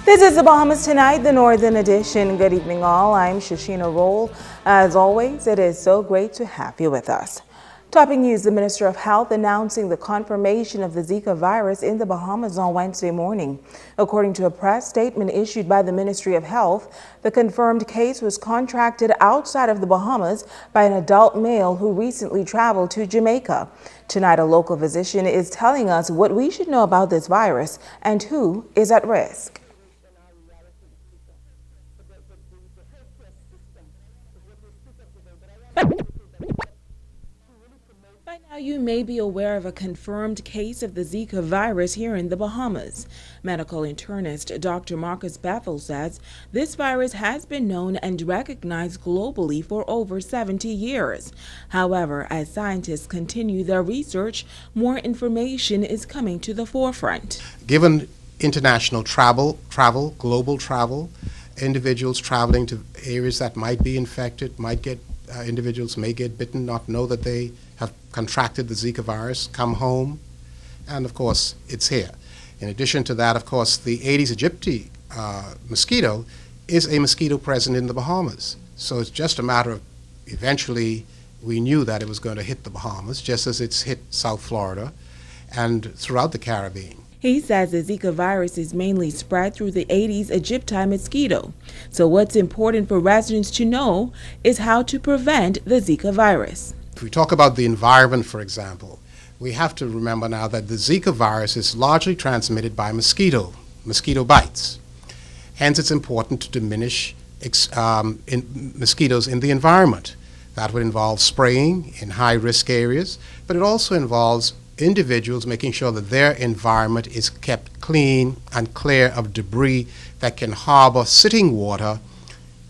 This is the Bahamas Tonight, the Northern Edition. Good evening, all. I'm Shashina Roll. As always, it is so great to have you with us. Topping news, the Minister of Health announcing the confirmation of the Zika virus in the Bahamas on Wednesday morning. According to a press statement issued by the Ministry of Health, the confirmed case was contracted outside of the Bahamas by an adult male who recently traveled to Jamaica. Tonight, a local physician is telling us what we should know about this virus and who is at risk. By now, you may be aware of a confirmed case of the Zika virus here in the Bahamas. Medical internist Dr. Marcus Bethel says this virus has been known and recognized globally for over 70 years. However, as scientists continue their research, more information is coming to the forefront. Given international travel, global travel, individuals traveling to areas that might be infected, individuals may get bitten, not know that they have contracted the Zika virus, come home, and of course it's here. In addition to that, of course, the Aedes aegypti mosquito is a mosquito present in the Bahamas. So it's just a matter of, eventually we knew that it was going to hit the Bahamas, just as it's hit South Florida and throughout the Caribbean. He says the Zika virus is mainly spread through the Aedes aegypti mosquito. So what's important for residents to know is how to prevent the Zika virus. If we talk about the environment, for example, we have to remember now that the Zika virus is largely transmitted by mosquito bites. Hence, it's important to diminish mosquitoes in the environment. That would involve spraying in high-risk areas, but it also involves individuals making sure that their environment is kept clean and clear of debris that can harbor sitting water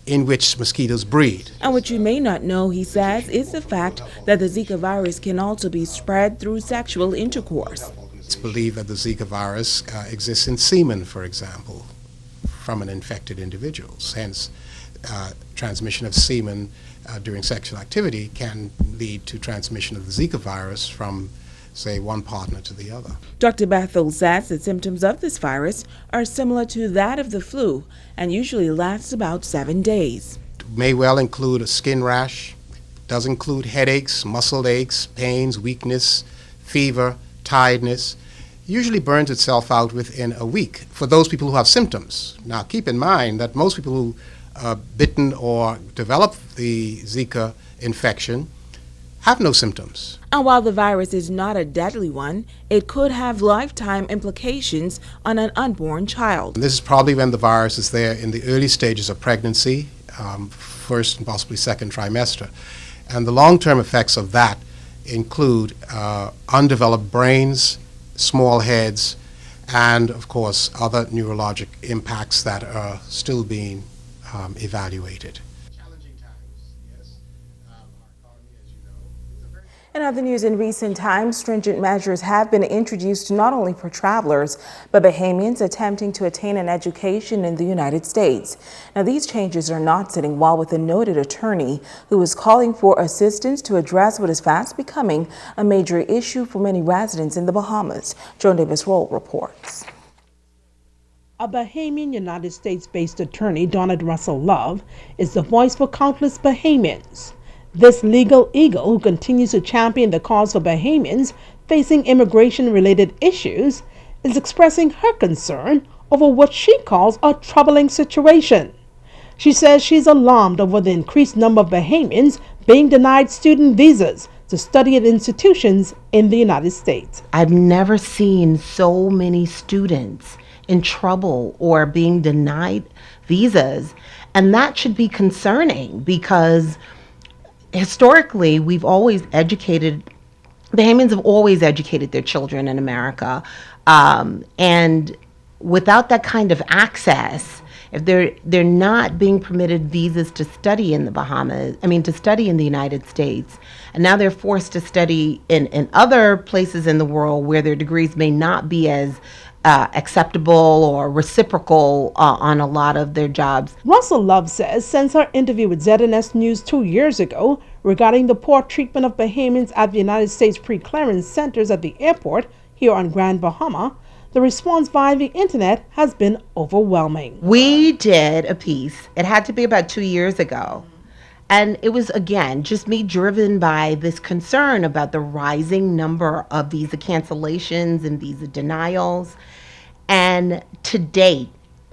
in which mosquitoes breed. And what you may not know, he says, is the fact that the Zika virus can also be spread through sexual intercourse. It's believed that the Zika virus exists in semen, for example, from an infected individual. Hence, transmission of semen during sexual activity can lead to transmission of the Zika virus from, say, one partner to the other. Dr. Bethel says that symptoms of this virus are similar to that of the flu and usually lasts about 7 days. It may well include a skin rash, does include headaches, muscle aches, pains, weakness, fever, tiredness. Usually burns itself out within a week for those people who have symptoms. Now keep in mind that most people who are bitten or develop the Zika infection have no symptoms. And while the virus is not a deadly one, it could have lifetime implications on an unborn child. This is probably when the virus is there in the early stages of pregnancy, first and possibly second trimester. And the long-term effects of that include undeveloped brains, small heads, and of course other neurologic impacts that are still being evaluated. In other news, in recent times, stringent measures have been introduced not only for travelers, but Bahamians attempting to attain an education in the United States. Now, these changes are not sitting well with a noted attorney who is calling for assistance to address what is fast becoming a major issue for many residents in the Bahamas. Joan Davis-Roll reports. A Bahamian United States-based attorney, Donald Russell Love, is the voice for countless Bahamians. This legal eagle, who continues to champion the cause for Bahamians facing immigration-related issues, is expressing her concern over what she calls a troubling situation. She says she's alarmed over the increased number of Bahamians being denied student visas to study at institutions in the United States. I've never seen so many students in trouble or being denied visas, and that should be concerning because historically, Bahamians have always educated their children in America. And without that kind of access, if they're not being permitted visas to study in to study in the United States, and now they're forced to study in other places in the world where their degrees may not be as acceptable or reciprocal on a lot of their jobs. Russell Love says since her interview with ZNS News 2 years ago regarding the poor treatment of Bahamians at the United States pre-clearance centers at the airport here on Grand Bahama, the response via the internet has been overwhelming. We did a piece, it had to be about 2 years ago. And it was, again, just me driven by this concern about the rising number of visa cancellations and visa denials. And to date,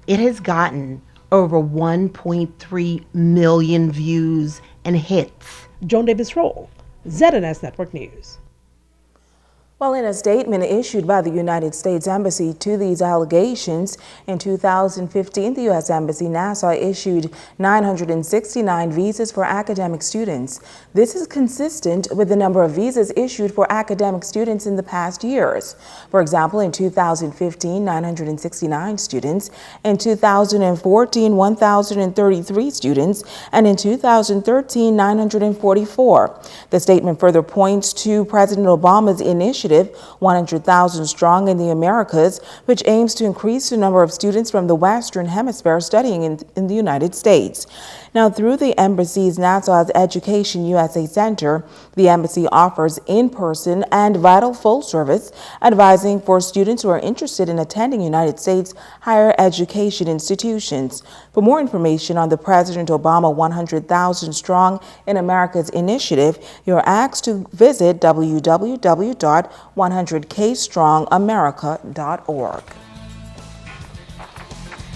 it has gotten over 1.3 million views and hits. Joan Davis Roll, ZNS Network News. Well, in a statement issued by the United States Embassy to these allegations, in 2015, the U.S. Embassy Nassau issued 969 visas for academic students. This is consistent with the number of visas issued for academic students in the past years. For example, in 2015, 969 students, in 2014, 1,033 students, and in 2013, 944. The statement further points to President Obama's initiative 100,000 Strong in the Americas, which aims to increase the number of students from the Western Hemisphere studying in the United States. Now, through the Embassy's Nassau's Education USA Center, the Embassy offers in-person and vital full service advising for students who are interested in attending United States higher education institutions. For more information on the President Obama 100,000 Strong in Americas initiative, you're asked to visit www.100kstrongamerica.org.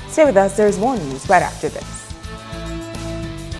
Stay with us, there's more news right after this.